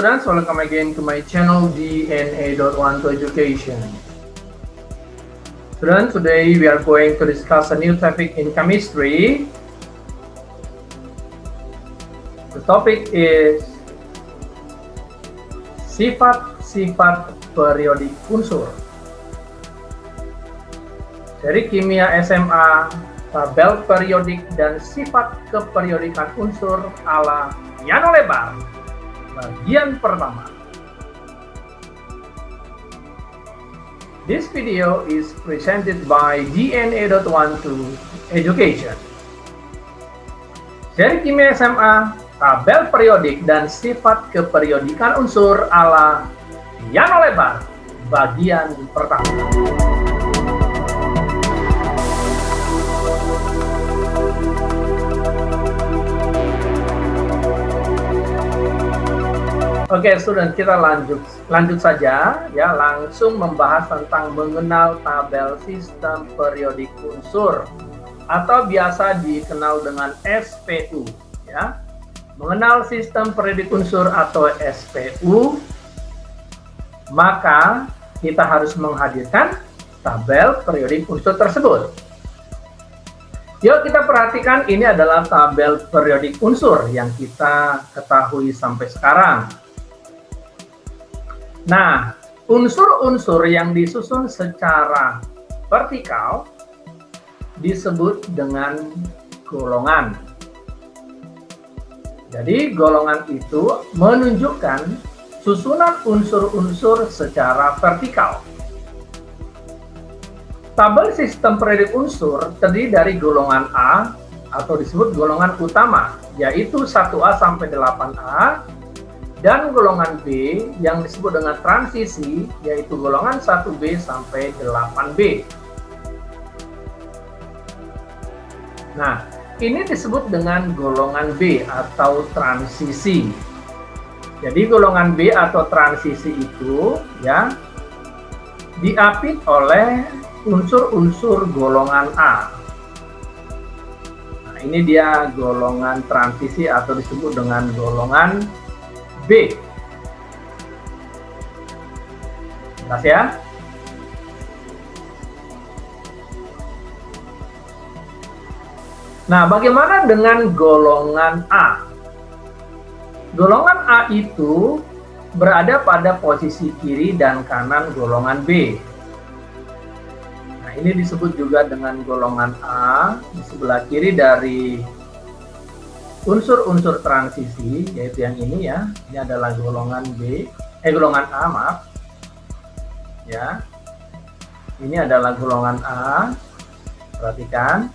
students, welcome again to my channel DNA.1 to Education. Students, today we are going to discuss a new topic in chemistry. The topic is sifat-sifat periodik unsur. Dari kimia SMA, tabel periodik dan sifat keperiodikan unsur ala Yano Lebar. Bagian pertama. This video is presented by DNA.1 to Education. Seri kimia SMA, tabel periodik dan sifat keperiodikan unsur ala Yano Lebar. Bagian pertama. Oke, student, kita lanjut saja ya, langsung membahas tentang mengenal tabel sistem periodik unsur atau biasa dikenal dengan SPU ya. Mengenal sistem periodik unsur atau SPU, maka kita harus menghadirkan tabel periodik unsur tersebut. Yuk kita perhatikan, ini adalah tabel periodik unsur yang kita ketahui sampai sekarang. Nah, unsur-unsur yang disusun secara vertikal disebut dengan golongan. Jadi, golongan itu menunjukkan susunan unsur-unsur secara vertikal. Tabel sistem periodik unsur terdiri dari golongan A atau disebut golongan utama, yaitu 1A sampai 8A, dan golongan B yang disebut dengan transisi, yaitu golongan 1B sampai 8B. Nah, ini disebut dengan golongan B atau transisi. Jadi golongan B atau transisi itu ya diapit oleh unsur-unsur golongan A. Nah, ini dia golongan transisi atau disebut dengan golongan B. Jelas ya? Nah, bagaimana dengan golongan A? Golongan A itu berada pada posisi kiri dan kanan golongan B. Nah, ini disebut juga dengan golongan A di sebelah kiri dari unsur-unsur transisi, yaitu yang ini ya. Ini adalah golongan golongan A, maaf. Ya. Ini adalah golongan A. Perhatikan.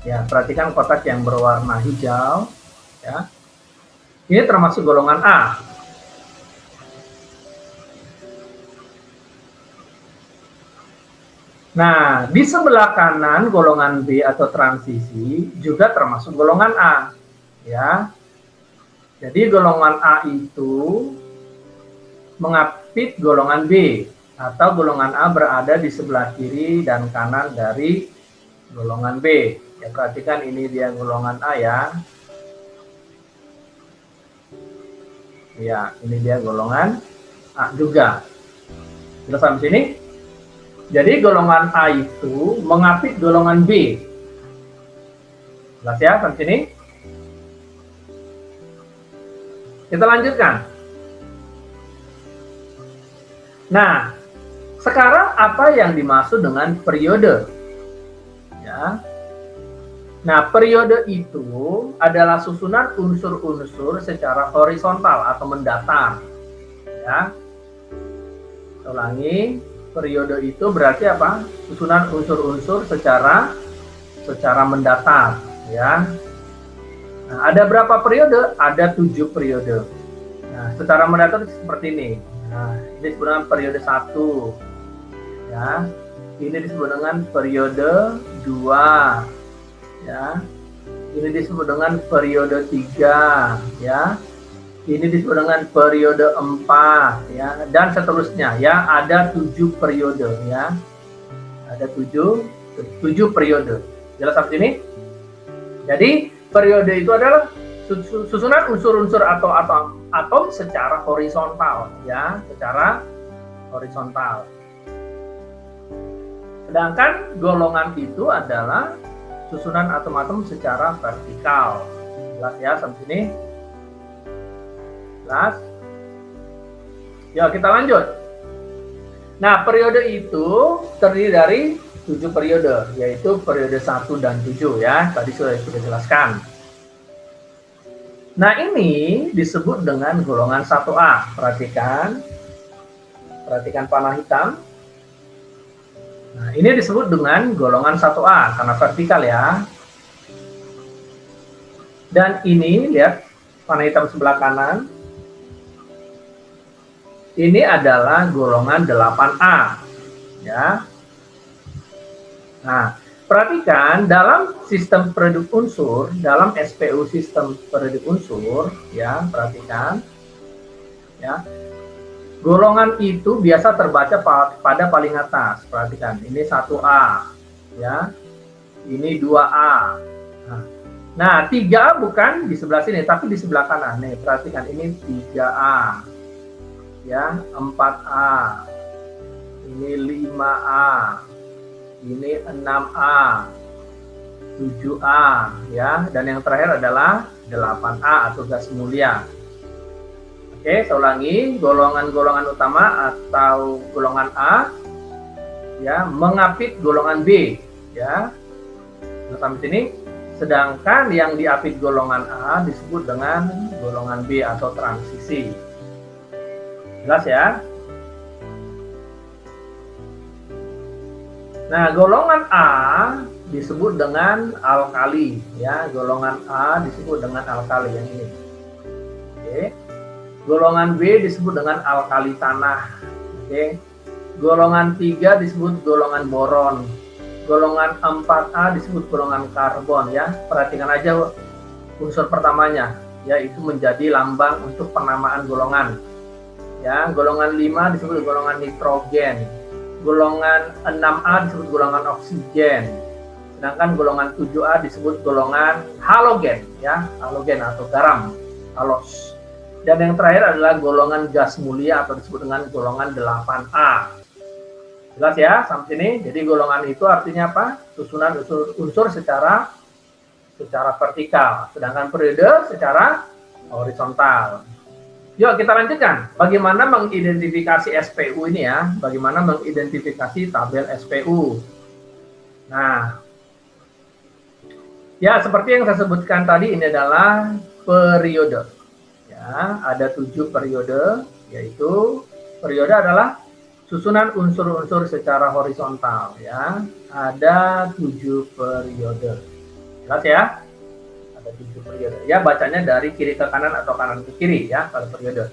Ya, perhatikan kotak yang berwarna hijau, ya. Ini termasuk golongan A. Nah, di sebelah kanan golongan B atau transisi juga termasuk golongan A, ya. Jadi golongan A itu mengapit golongan B atau golongan A berada di sebelah kiri dan kanan dari golongan B. Ya, perhatikan ini dia golongan A ya. Ya, ini dia golongan A juga. Jelas sampai sini? Jadi golongan A itu mengapit golongan B. Jelas ya sampai sini? Kita lanjutkan. Nah, sekarang apa yang dimaksud dengan periode? Ya. Nah, periode itu adalah susunan unsur-unsur secara horizontal atau mendatar. Ya. Ulangi. Periode itu berarti apa? Susunan unsur-unsur secara mendatar, ya. Nah, ada berapa periode? Ada 7 periode. Nah, secara mendatar seperti ini. Nah, ini disebut dengan periode 1. Ya. Ini disebut dengan periode 2. Ya. Ini disebut dengan periode 3, ya. Ini disebut dengan periode 4 ya, dan seterusnya ya, ada 7 periode ya. Ada 7 periode. Jelas sampai sini? Jadi periode itu adalah susunan unsur-unsur atau atom secara horizontal, ya, secara horizontal. Sedangkan golongan itu adalah susunan atom-atom secara vertikal. Jelas ya sampai sini? Jelas? Yuk kita lanjut. Nah, periode itu terdiri dari 7 periode, yaitu periode 1 dan 7 ya. Tadi sudah jelaskan. Nah, ini disebut dengan golongan 1A. Perhatikan panah hitam. Nah, ini disebut dengan golongan 1A karena vertikal ya. Dan ini lihat panah hitam sebelah kanan. Ini adalah golongan 8A. Ya. Nah, perhatikan dalam sistem periode unsur, dalam SPU sistem periode unsur, ya, perhatikan. Ya. Golongan itu biasa terbaca pada paling atas. Perhatikan, ini 1A, ya. Ini 2A. Nah, 3A bukan di sebelah sini, tapi di sebelah kanan. Nih, perhatikan ini 3A. Ya, 4A. Ini 5A. Ini 6A, 7A, ya, dan yang terakhir adalah 8A atau gas mulia. Oke, saya ulangi, golongan-golongan utama atau golongan A, ya, mengapit golongan B, ya, sampai sini. Sedangkan yang diapit golongan A disebut dengan golongan B atau transisi. Jelas ya? Nah, golongan A disebut dengan alkali, ya. Golongan A disebut dengan alkali yang ini. Oke. Golongan B disebut dengan alkali tanah. Oke. Golongan 3 disebut golongan boron. Golongan 4A disebut golongan karbon, ya. Perhatikan aja unsur pertamanya, yaitu menjadi lambang untuk penamaan golongan. Ya, golongan 5 disebut golongan nitrogen. Golongan 6A disebut golongan oksigen. Sedangkan golongan 7A disebut golongan halogen, ya, halogen atau garam, halos. Dan yang terakhir adalah golongan gas mulia atau disebut dengan golongan 8A. Jelas ya sampai sini? Jadi golongan itu artinya apa? Susunan unsur secara vertikal, sedangkan periode secara horizontal. Yuk kita lanjutkan. Bagaimana mengidentifikasi SPU ini ya? Bagaimana mengidentifikasi tabel SPU? Nah, ya seperti yang saya sebutkan tadi, ini adalah periode. Ya, ada 7 periode, yaitu periode adalah susunan unsur-unsur secara horizontal. Ya, ada 7 periode. Jelas ya? 7 periode. Ya, bacanya dari kiri ke kanan atau kanan ke kiri ya kalau periode.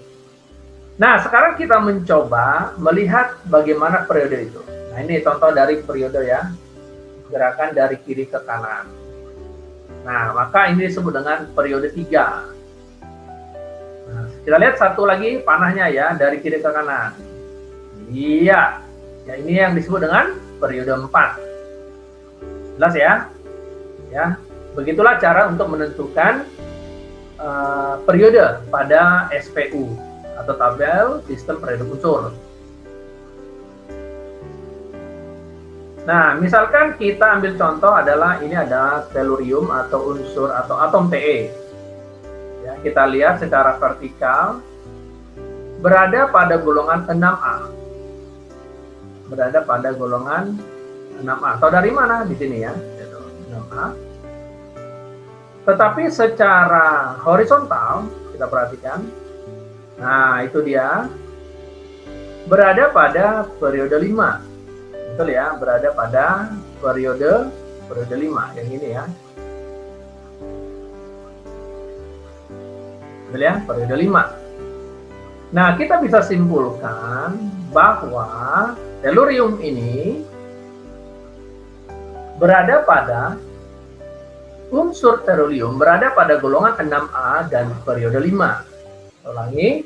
Nah, sekarang kita mencoba melihat bagaimana periode itu. Nah, ini contoh dari periode ya. Gerakan dari kiri ke kanan. Nah, maka ini disebut dengan periode 3. Nah, kita lihat satu lagi panahnya ya dari kiri ke kanan. Iya. Ya, ini yang disebut dengan periode 4. Jelas ya? Ya. Begitulah cara untuk menentukan periode pada SPU atau tabel sistem periode unsur. Nah, misalkan kita ambil contoh adalah ini adalah tellurium atau unsur atau atom Te. Ya, kita lihat secara vertikal berada pada golongan 6A. Berada pada golongan 6A. Atau dari mana di sini ya? 6A. Tetapi secara horizontal, kita perhatikan, nah itu dia, berada pada periode 5. Betul ya, berada pada periode 5, yang ini ya. Betul ya, periode 5. Nah, kita bisa simpulkan bahwa tellurium ini berada pada unsur tellurium berada pada golongan 6A dan periode 5. Ulangi,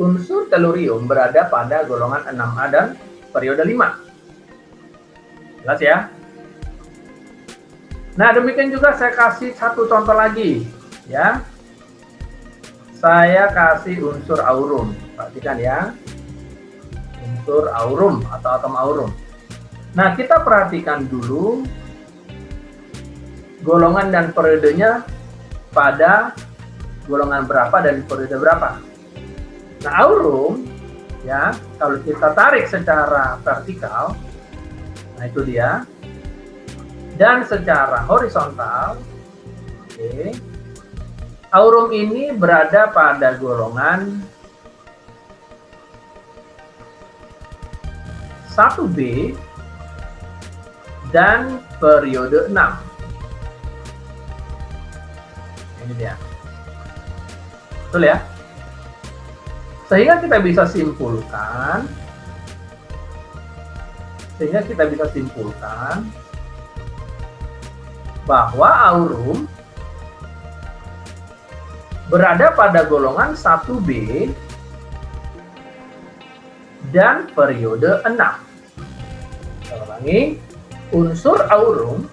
unsur tellurium berada pada golongan 6A dan periode 5. Jelas ya? Nah, demikian juga saya kasih satu contoh lagi, ya. Saya kasih unsur aurum. Perhatikan ya. Unsur aurum atau atom aurum. Nah, kita perhatikan dulu golongan dan periodenya pada golongan berapa dan periode berapa. Nah, aurum ya, kalau kita tarik secara vertikal, nah itu dia. Dan secara horizontal, oke. Aurum ini berada pada golongan 1B dan periode 6. Ini dia. Betul ya? Sehingga kita bisa simpulkan bahwa aurum berada pada golongan 1B dan periode 6. Saya ulangi, unsur aurum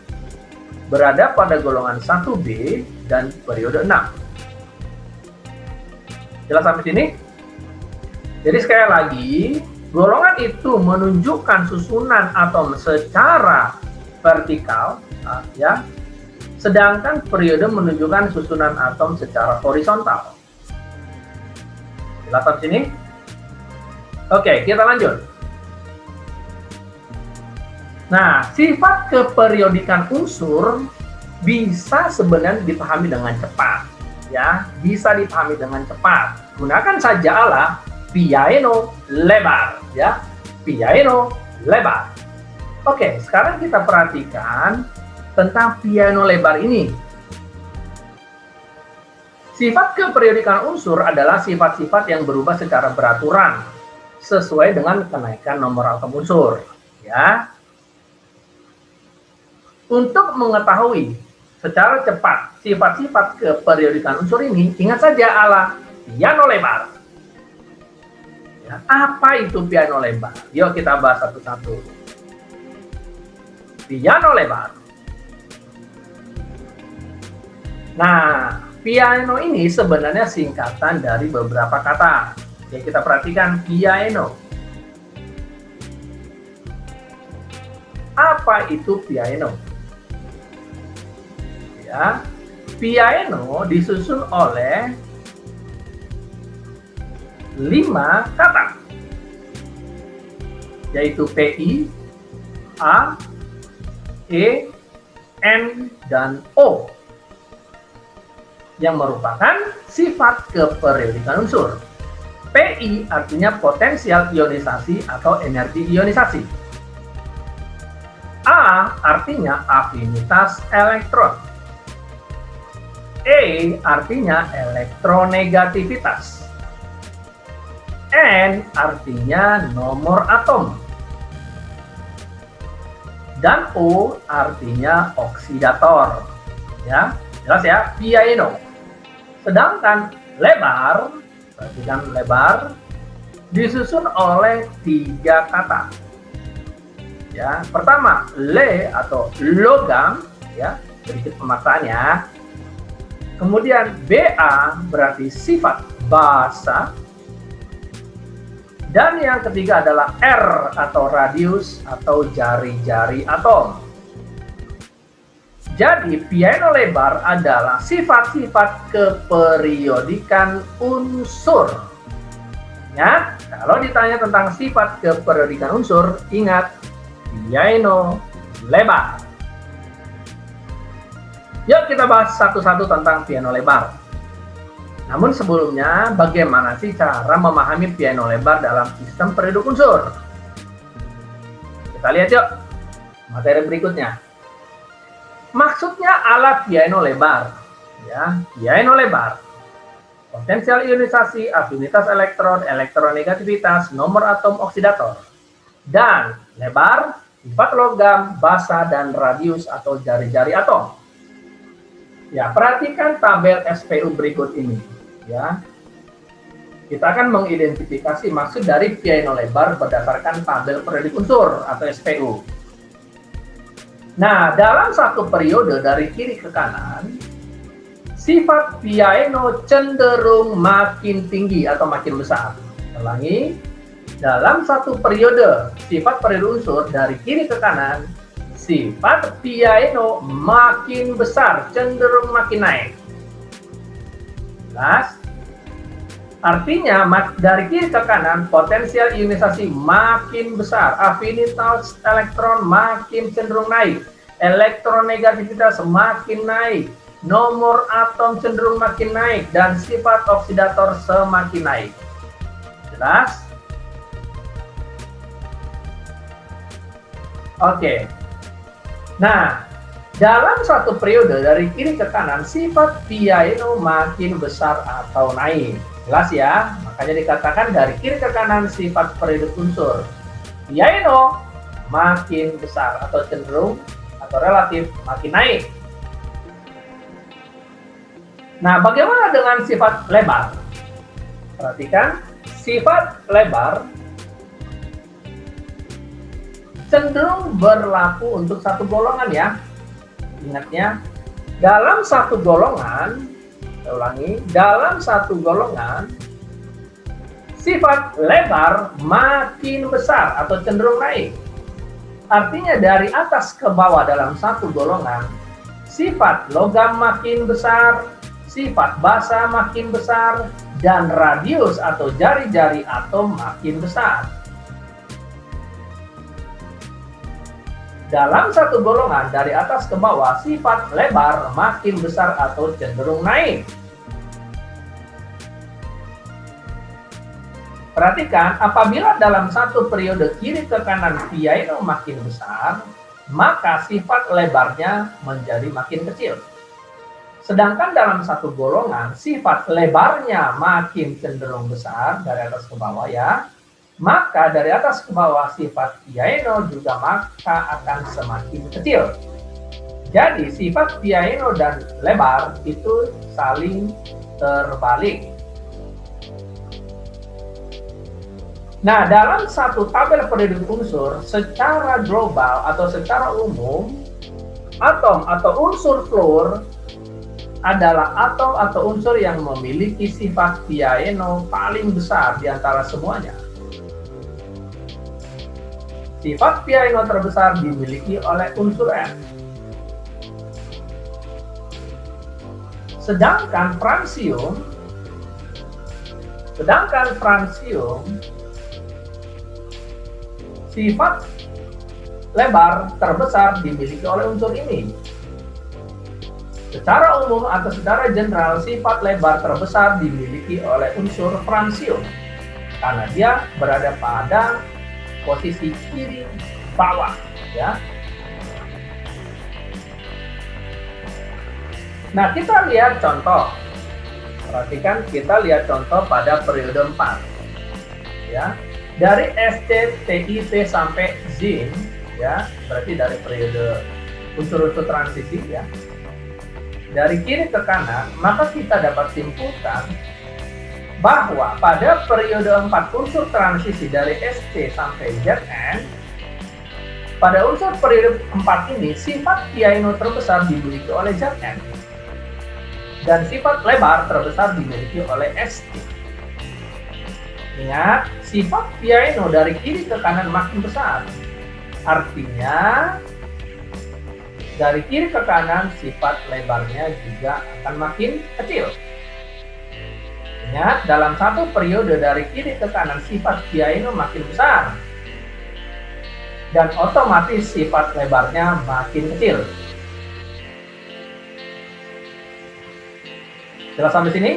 berada pada golongan 1B dan periode 6. Jelas sampai sini? Jadi sekali lagi, golongan itu menunjukkan susunan atom secara vertikal, ya, sedangkan periode menunjukkan susunan atom secara horizontal. Jelas sampai sini? Oke, kita lanjut. Nah, sifat keperiodikan unsur bisa sebenarnya dipahami dengan cepat, ya, bisa dipahami dengan cepat. Gunakan saja alat piano lebar, ya, piano lebar. Oke, sekarang kita perhatikan tentang piano lebar ini. Sifat keperiodikan unsur adalah sifat-sifat yang berubah secara beraturan sesuai dengan kenaikan nomor atom unsur, ya. Untuk mengetahui secara cepat sifat-sifat keperiodikan unsur ini, ingat saja ala piano lebar. Ya, apa itu piano lebar? Yuk kita bahas satu-satu. Piano lebar. Nah, piano ini sebenarnya singkatan dari beberapa kata. Ya, kita perhatikan piano. Apa itu piano? Ya, piano disusun oleh 5 kata, yaitu PI, A, E, N, dan O, yang merupakan sifat keperiodikan unsur. PI artinya potensial ionisasi atau energi ionisasi. A artinya afinitas elektron. E artinya elektronegativitas. N artinya nomor atom. Dan O artinya oksidator. Ya, jelas ya, piano. Sedangkan lebar, perhatikan lebar, disusun oleh 3 kata. Ya, pertama, le atau logam, ya, sedikit pemaksaan ya. Kemudian BA berarti sifat basa. Dan yang ketiga adalah R atau radius atau jari-jari atom. Jadi piano lebar adalah sifat-sifat keperiodikan unsur. Ya, kalau ditanya tentang sifat keperiodikan unsur, ingat piano lebar. Yuk kita bahas satu-satu tentang piano lebar. Namun sebelumnya, bagaimana sih cara memahami piano lebar dalam sistem periode unsur? Kita lihat yuk materi berikutnya. Maksudnya alat piano lebar, ya, piano lebar. Potensial ionisasi, afinitas elektron, elektronegativitas, nomor atom oksidator. Dan lebar, sifat logam, basa, dan radius atau jari-jari atom. Ya, perhatikan tabel SPU berikut ini. Ya, kita akan mengidentifikasi maksud dari piano lebar berdasarkan tabel periodik unsur atau SPU. Nah, dalam satu periode dari kiri ke kanan, sifat piaino cenderung makin tinggi atau makin besar. Ulangi, dalam satu periode, sifat periode unsur dari kiri ke kanan, sifat piaino makin besar, cenderung makin naik. Jelas? Artinya, dari kiri ke kanan, potensial ionisasi makin besar, afinitas elektron makin cenderung naik, elektronegativitas semakin naik, nomor atom cenderung makin naik, dan sifat oksidator semakin naik. Jelas? Oke. Nah, dalam satu periode dari kiri ke kanan, sifat piaino makin besar atau naik. Jelas ya? Makanya dikatakan dari kiri ke kanan sifat periode unsur piaino makin besar atau cenderung atau relatif makin naik. Nah, bagaimana dengan sifat lebar? Perhatikan, sifat lebar cenderung berlaku untuk satu golongan ya. Ingatnya, dalam satu golongan, saya ulangi, dalam satu golongan, sifat lebar makin besar atau cenderung naik. Artinya dari atas ke bawah dalam satu golongan, sifat logam makin besar, sifat basa makin besar, dan radius atau jari-jari atom makin besar. Dalam satu golongan dari atas ke bawah, sifat lebar makin besar atau cenderung naik. Perhatikan, apabila dalam satu periode kiri ke kanan piaino makin besar, maka sifat lebarnya menjadi makin kecil. Sedangkan dalam satu golongan, sifat lebarnya makin cenderung besar dari atas ke bawah ya, maka dari atas ke bawah sifat piaino juga maka akan semakin kecil. Jadi sifat piaino dan lebar itu saling terbalik. Nah, dalam satu tabel periode unsur secara global atau secara umum, atom atau unsur fluor adalah atom atau unsur yang memiliki sifat piaino paling besar di antara semuanya. Sifat piaino terbesar dimiliki oleh unsur N. Sedangkan fransium sifat lebar terbesar dimiliki oleh unsur ini. Secara umum atau secara general, sifat lebar terbesar dimiliki oleh unsur fransium karena dia berada pada posisi kiri bawah ya. Nah, kita lihat contoh. Perhatikan, kita lihat contoh pada periode 4 ya. Dari SC, TIP sampai Zn ya, berarti dari periode unsur-unsur transisi ya. Dari kiri ke kanan, maka kita dapat simpulkan bahwa pada periode 4 unsur transisi dari SC sampai Zn, pada unsur periode 4 ini sifat piaino terbesar dimiliki oleh Zn dan sifat lebar terbesar dimiliki oleh SC. Ingat, sifat piaino dari kiri ke kanan makin besar. Artinya, dari kiri ke kanan sifat lebarnya juga akan makin kecil. Ingat, dalam satu periode dari kiri ke kanan sifat piaino makin besar dan otomatis sifat lebarnya makin kecil. Jelas sampai sini?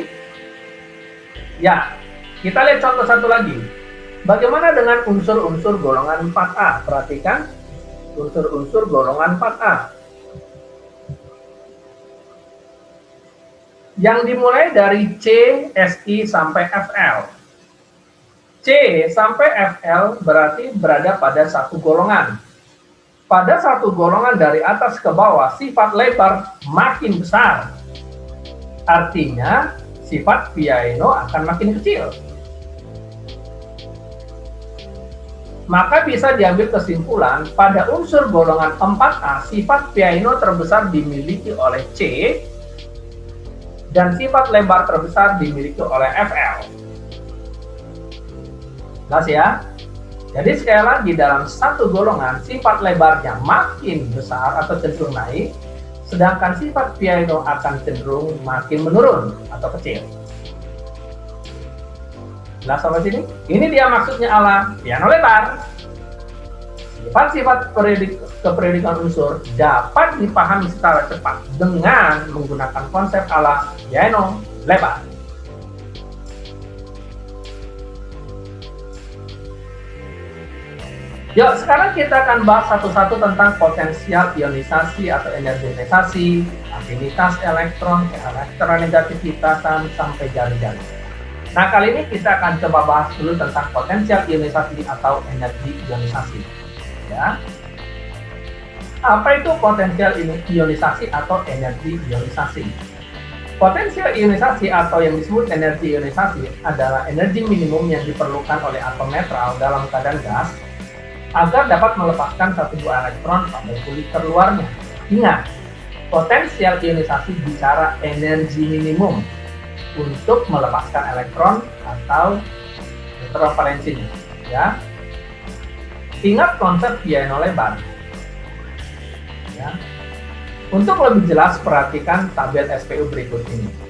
Ya, kita lihat contoh satu lagi. Bagaimana dengan unsur-unsur golongan 4A? Perhatikan, unsur-unsur golongan 4A. Yang dimulai dari C, Si, sampai Fl. C sampai Fl berarti berada pada satu golongan. Pada satu golongan dari atas ke bawah, sifat lebar makin besar. Artinya, sifat piaino akan makin kecil. Maka bisa diambil kesimpulan, pada unsur golongan 4A, sifat piaino terbesar dimiliki oleh C, dan sifat lebar terbesar dimiliki oleh Fl. Jelas ya? Jadi sekali lagi, dalam satu golongan sifat lebarnya makin besar atau cenderung naik, sedangkan sifat piano akan cenderung makin menurun atau kecil. Jelas sampai sini? Ini dia maksudnya ala piano lebar. Sifat-sifat keperiodikan unsur dapat dipahami secara cepat dengan menggunakan konsep ala piano lebar. Yuk, sekarang kita akan bahas satu-satu tentang potensial ionisasi atau energi ionisasi, afinitas elektron, elektronegativitas, sampai jari-jari. Nah, kali ini kita akan coba bahas dulu tentang potensial ionisasi atau energi ionisasi. Ya. Apa itu potensial ionisasi atau energi ionisasi? Potensial ionisasi atau yang disebut energi ionisasi adalah energi minimum yang diperlukan oleh atom netral dalam keadaan gas agar dapat melepaskan satu buah elektron pada kulit terluarnya. Ingat, potensial ionisasi bicara energi minimum untuk melepaskan elektron atau elektron valensinya. Ya. Ingat konsep piano lebar. Ya. Untuk lebih jelas, perhatikan tabel SPU berikut ini.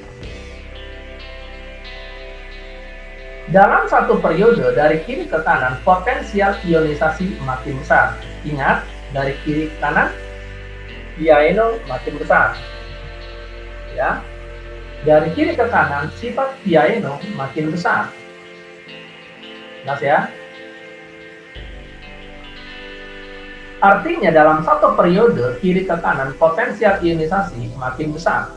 Dalam satu periode dari kiri ke kanan, potensial ionisasi makin besar. Ingat, dari kiri ke kanan, piano makin besar. Ya, dari kiri ke kanan, sifat piano makin besar. Jelas ya? Artinya dalam satu periode kiri ke kanan, potensial ionisasi makin besar.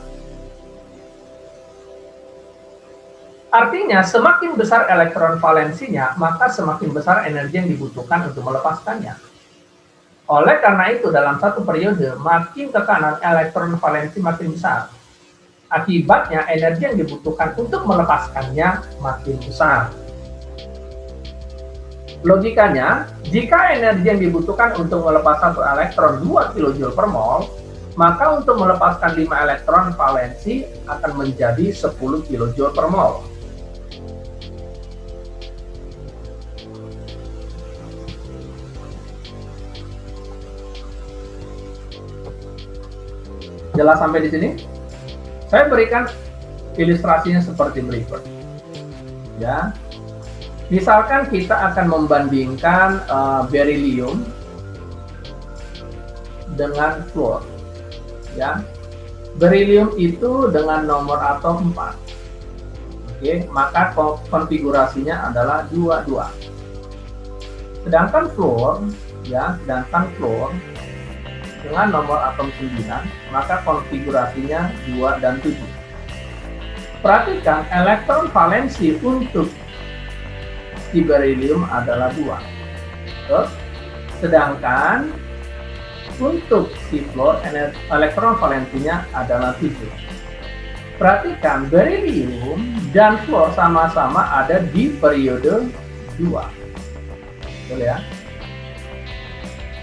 Artinya, semakin besar elektron valensinya, maka semakin besar energi yang dibutuhkan untuk melepaskannya. Oleh karena itu, dalam satu periode, makin ke kanan elektron valensi makin besar. Akibatnya, energi yang dibutuhkan untuk melepaskannya makin besar. Logikanya, jika energi yang dibutuhkan untuk melepas satu elektron 2 kJ per mol, maka untuk melepaskan 5 elektron valensi akan menjadi 10 kJ per mol. Jelas sampai di sini? Saya berikan ilustrasinya seperti berikut. Ya, misalkan kita akan membandingkan beryllium dengan fluor. Ya, beryllium itu dengan nomor atom 4. Oke, maka konfigurasinya adalah 22. Sedangkan fluor dengan nomor atom 9, maka konfigurasinya 2 dan 7. Perhatikan, elektron valensi untuk si beryllium adalah 2. Sedangkan untuk si fluor, elektron valensinya adalah 7. Perhatikan, beryllium dan fluor sama-sama ada di periode 2. Betul ya?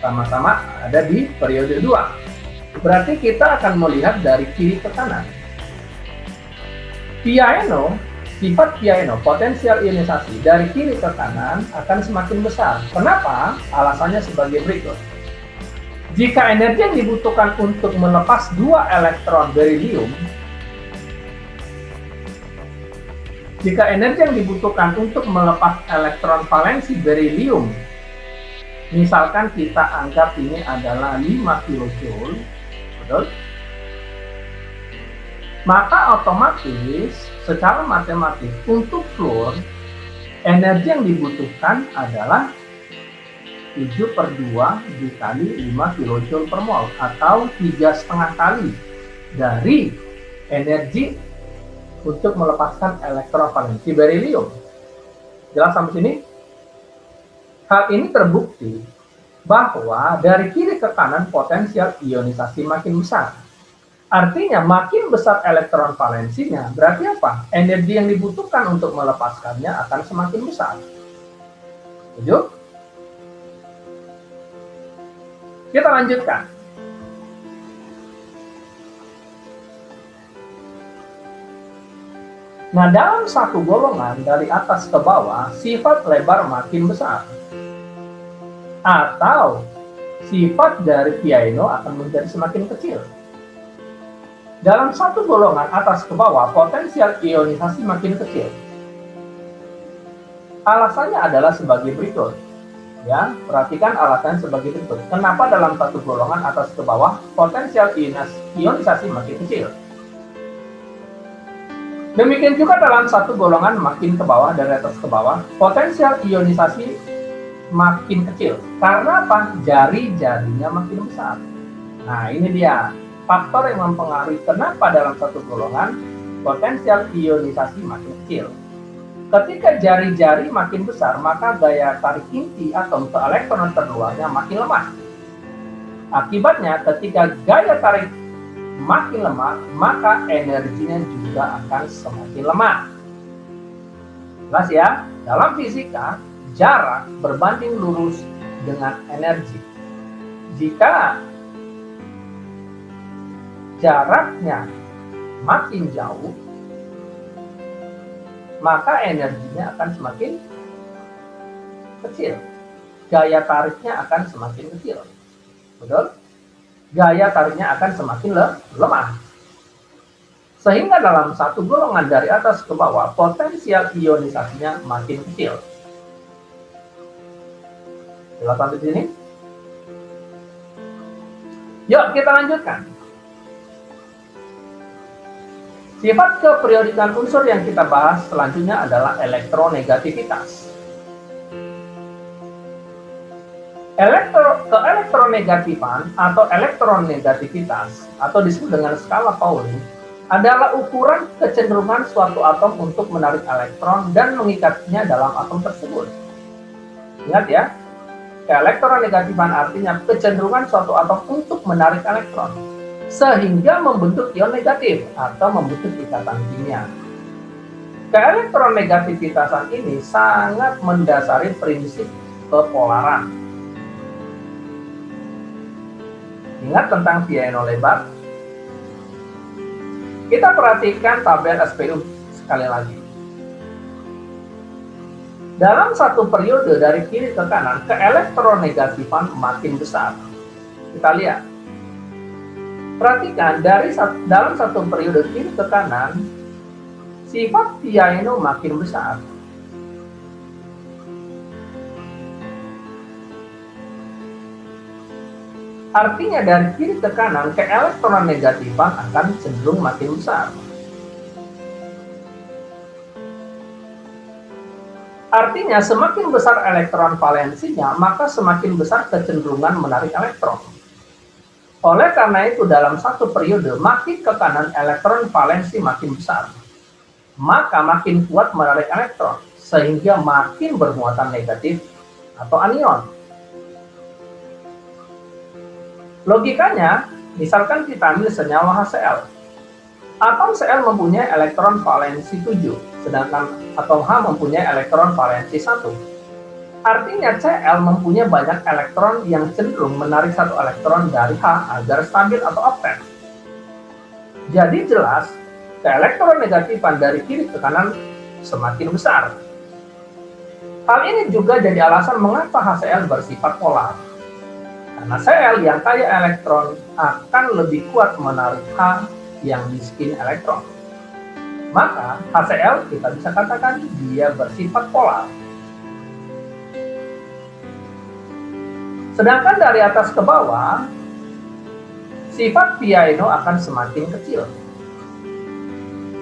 Sama-sama ada di periode 2. Berarti kita akan melihat dari kiri ke kanan. Sifat piano, potensial ionisasi dari kiri ke kanan akan semakin besar. Kenapa? Alasannya sebagai berikut. Jika energi yang dibutuhkan untuk melepas 2 elektron beryllium, jika energi yang dibutuhkan untuk melepas elektron valensi beryllium, misalkan kita anggap ini adalah 5 kJ, betul? Maka otomatis secara matematis untuk fluor, energi yang dibutuhkan adalah 7/2 dikali 5 kJ per mol, atau 3,5 kali dari energi untuk melepaskan elektron valensi beryllium. Jelas sampai sini? Hal ini terbukti bahwa dari kiri ke kanan potensial ionisasi makin besar. Artinya makin besar elektron valensinya, berarti apa? Energi yang dibutuhkan untuk melepaskannya akan semakin besar. Setuju? Kita lanjutkan. Nah, dalam satu golongan dari atas ke bawah, sifat lebar makin besar. Atau sifat dari piano akan menjadi semakin kecil. Dalam satu golongan atas ke bawah, potensial ionisasi makin kecil. Alasannya adalah sebagai berikut. Ya, perhatikan alasannya sebagai berikut. Kenapa dalam satu golongan atas ke bawah, potensial ionisasi makin kecil? Demikian juga dalam satu golongan makin ke bawah, dari atas ke bawah, potensial ionisasi makin kecil. Karena apa? Jari-jarinya makin besar. Nah, ini dia faktor yang mempengaruhi kenapa dalam satu golongan potensial ionisasi makin kecil. Ketika jari-jari makin besar, maka gaya tarik inti atom ke elektron terluarnya makin lemah. Akibatnya, ketika gaya tarik makin lemah, maka energinya juga akan semakin lemah. Jelas ya? Dalam fisika, jarak berbanding lurus dengan energi. Jika jaraknya makin jauh, maka energinya akan semakin kecil. Gaya tariknya akan semakin kecil. Betul? Gaya tariknya akan semakin lemah. Sehingga dalam satu golongan dari atas ke bawah, potensial ionisasinya makin kecil. Jelas sampai sini? Yuk kita lanjutkan. Sifat keperiodikan unsur yang kita bahas selanjutnya adalah elektronegativitas. Keelektronegatifan atau elektronegativitas atau disebut dengan skala Pauling adalah ukuran kecenderungan suatu atom untuk menarik elektron dan mengikatnya dalam atom tersebut. Ingat ya, keelektronegatifan artinya kecenderungan suatu atom untuk menarik elektron sehingga membentuk ion negatif atau membentuk ikatan kimia. Keelektronegativitasan ini sangat mendasari prinsip kepolaran. Ingat tentang piano lebar? Kita perhatikan tabel SPU sekali lagi. Dalam satu periode dari kiri ke kanan, keelektronegatifan makin besar. Kita lihat. Perhatikan, dalam satu periode kiri ke kanan, sifat piano makin besar. Artinya dari kiri ke kanan, keelektronegatifan akan cenderung makin besar. Artinya semakin besar elektron valensinya, maka semakin besar kecenderungan menarik elektron. Oleh karena itu dalam satu periode makin ke kanan elektron valensi makin besar, maka makin kuat menarik elektron sehingga makin bermuatan negatif atau anion. Logikanya, misalkan kita ambil senyawa HCl. Atom Cl mempunyai elektron valensi 7, sedangkan atom H mempunyai elektron valensi 1. Artinya Cl mempunyai banyak elektron yang cenderung menarik satu elektron dari H agar stabil atau oktet. Jadi jelas, keelektronegatifan dari kiri ke kanan semakin besar. Hal ini juga jadi alasan mengapa HCl bersifat polar. Karena Cl yang kaya elektron akan lebih kuat menarik H yang miskin elektron. Maka HCl kita bisa katakan dia bersifat polar. Sedangkan dari atas ke bawah, sifat piano akan semakin kecil.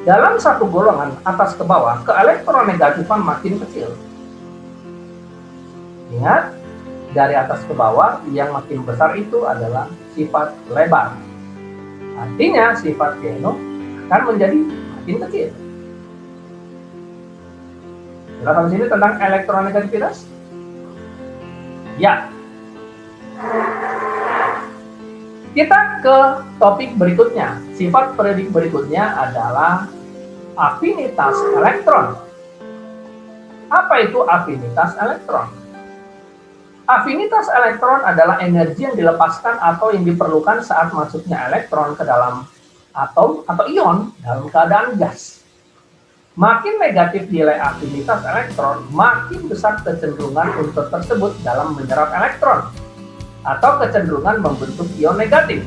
Dalam satu golongan atas ke bawah, keelektronegatifan makin kecil. Ingat, dari atas ke bawah yang makin besar itu adalah sifat lebar. Artinya sifat piano akan menjadi makin kecil. Jelas sampai sini tentang elektronegativitas? Ya. Kita ke topik berikutnya. Sifat periodik berikutnya adalah afinitas elektron. Apa itu afinitas elektron? Afinitas elektron adalah energi yang dilepaskan atau yang diperlukan saat masuknya elektron ke dalam atom atau ion dalam keadaan gas. Makin negatif nilai afinitas elektron, makin besar kecenderungan unsur tersebut dalam menyerap elektron atau kecenderungan membentuk ion negatif.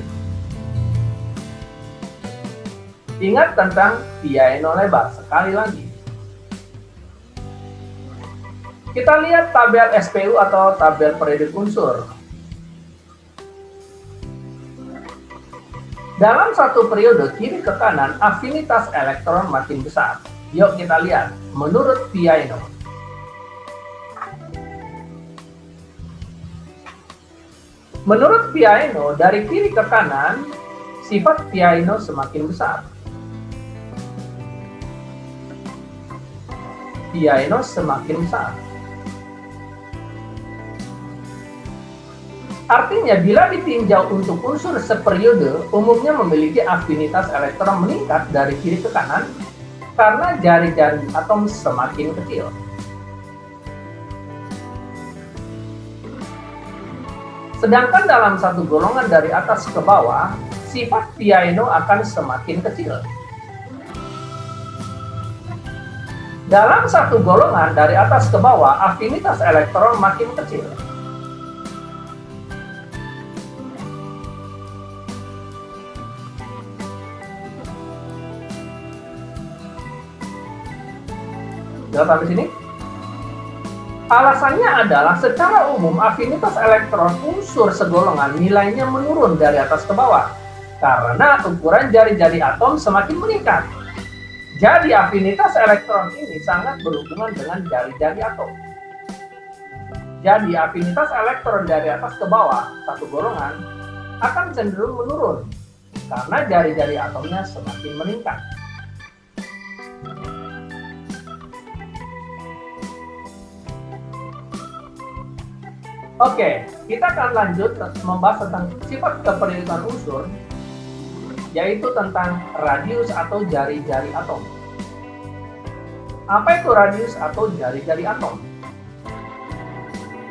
Ingat tentang piano lebar sekali lagi. Kita lihat tabel SPU atau tabel periodik unsur. Dalam satu periode kiri ke kanan, afinitas elektron makin besar. Yuk kita lihat, menurut Piano. Menurut Piano, dari kiri ke kanan, sifat Piano semakin besar. Piano semakin besar. Artinya, bila ditinjau untuk unsur seperiode, umumnya memiliki afinitas elektron meningkat dari kiri ke kanan, karena jari-jari atom semakin kecil. Sedangkan dalam satu golongan dari atas ke bawah, sifat piano akan semakin kecil. Dalam satu golongan dari atas ke bawah, afinitas elektron makin kecil. Jelas sampai sini? Alasannya adalah secara umum afinitas elektron unsur segolongan nilainya menurun dari atas ke bawah karena ukuran jari-jari atom semakin meningkat. Jadi afinitas elektron ini sangat berhubungan dengan jari-jari atom. Jadi afinitas elektron dari atas ke bawah satu golongan akan cenderung menurun karena jari-jari atomnya semakin meningkat. Oke, kita akan lanjut membahas tentang sifat keperiodikan unsur, yaitu tentang radius atau jari-jari atom. Apa itu radius atau jari-jari atom?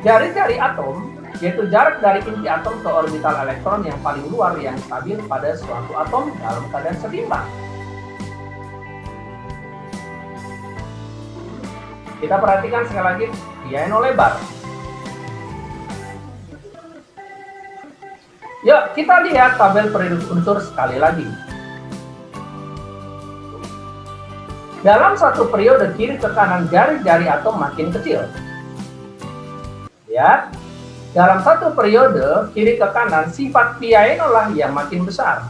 Jari-jari atom yaitu jarak dari inti atom ke orbital elektron yang paling luar yang stabil pada suatu atom dalam keadaan setimbang. Kita perhatikan sekali lagi piano lebar. Yuk, kita lihat tabel periodik unsur sekali lagi. Dalam satu periode kiri ke kanan, jari-jari atom makin kecil. Lihat, dalam satu periode kiri ke kanan, sifat piano lah yang makin besar.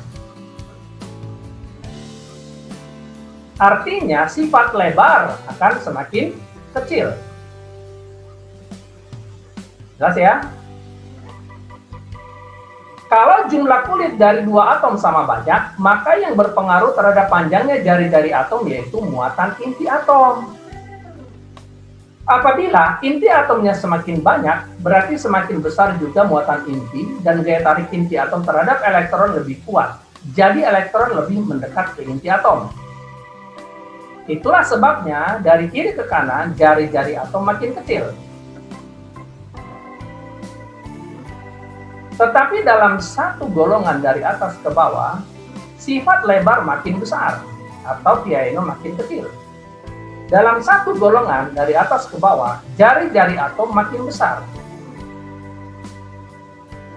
Artinya, sifat lebar akan semakin kecil. Jelas ya? Kalau jumlah kulit dari dua atom sama banyak, maka yang berpengaruh terhadap panjangnya jari-jari atom yaitu muatan inti atom. Apabila inti atomnya semakin banyak, berarti semakin besar juga muatan inti dan gaya tarik inti atom terhadap elektron lebih kuat. Jadi elektron lebih mendekat ke inti atom. Itulah sebabnya dari kiri ke kanan, jari-jari atom makin kecil. Tetapi dalam satu golongan dari atas ke bawah, sifat lebar makin besar atau piano makin kecil. Dalam satu golongan dari atas ke bawah, jari-jari atom makin besar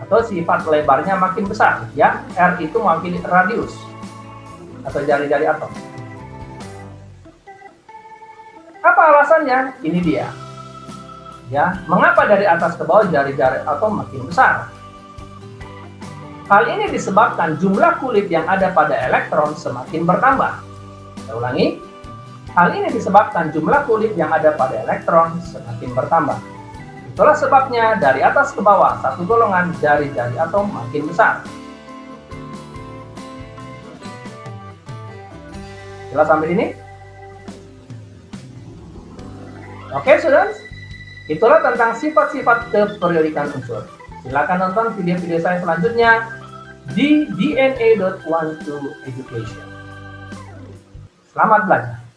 atau sifat lebarnya makin besar. Ya, R itu mewakili radius atau jari-jari atom. Apa alasannya? Ini dia. Ya, mengapa dari atas ke bawah jari-jari atom makin besar? Hal ini disebabkan jumlah kulit yang ada pada elektron semakin bertambah. Saya ulangi, hal ini disebabkan jumlah kulit yang ada pada elektron semakin bertambah. Itulah sebabnya dari atas ke bawah satu golongan jari-jari atom makin besar. Jelas sampai sini? Oke, students. Itulah tentang sifat-sifat keperiodikan unsur. Silakan nonton video-video saya selanjutnya di DNA.12 Education. Selamat belajar.